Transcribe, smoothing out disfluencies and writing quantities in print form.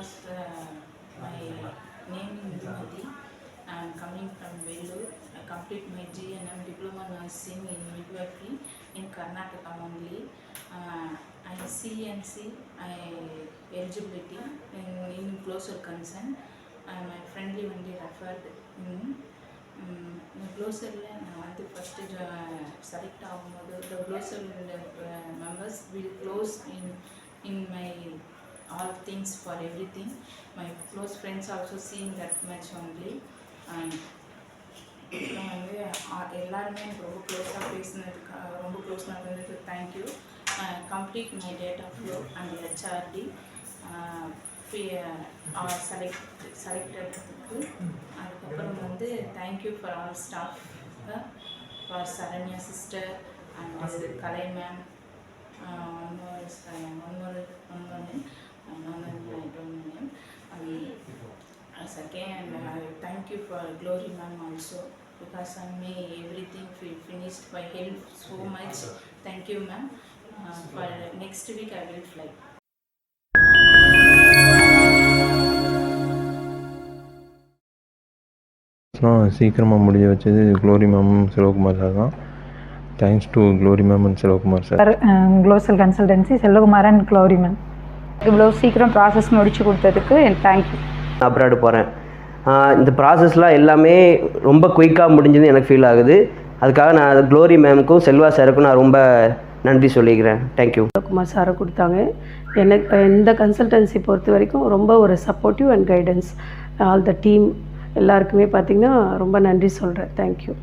First, my name is Indumati. I am coming from Vellore. I complete my GNM Diploma Nursing in Midwifery in Karnataka only. I CNC, I eligibility in closer concern. My friendly only referred in க்ளோசரில் நான் வந்து first select ஆகும்போது the closure members will close in my all things for everything. My close friends also seeing that much only. அப்புறம் வந்து எல்லாருமே எனக்கு ரொம்ப க்ளோஸாக பேசினதுக்கு ரொம்ப க்ளோஸாக இருந்ததுக்கு thank you. Complete my date of flow and HRD செலக்டடுக்கு. அதுக்கப்புறம் வந்து thank you for all staff, for Saranya sister and Kalai ma'am. Second, thank you for Glory ma'am also, because I made everything finished by help so much. Thank you ma'am. For next week I will fly. சீக்கிரமாக முடிஞ்சு வச்சது Glory ma'am Selvakumar sir தான். Thanks to Glory ma'am and Selvakumar sir. க்ளோசல் consultancy Selvakumar and Glory ma'am இவ்வளோ சீக்கிரம் process முடிச்சு கொடுத்ததுக்கு எனக்கு தேங்க்யூ. அப்ராடு போகிறேன். இந்த ப்ராசஸ்லாம் எல்லாமே ரொம்ப குயிக்காக முடிஞ்சது எனக்கு ஃபீல் ஆகுது. அதுக்காக நான் க்ளோரி மேமுக்கும் செல்வா சாருக்கும் நான் ரொம்ப நன்றி சொல்லிக்கிறேன். தேங்க்யூ. செல்வகுமார் சாரை கொடுத்தாங்க. எனக்கு இந்த கன்சல்டன்சி பொறுத்த வரைக்கும் ரொம்ப ஒரு supportive and guidance. All the team எல்லாருக்குமே பார்த்திங்கன்னா ரொம்ப நன்றி சொல்கிறேன். தேங்க்யூ.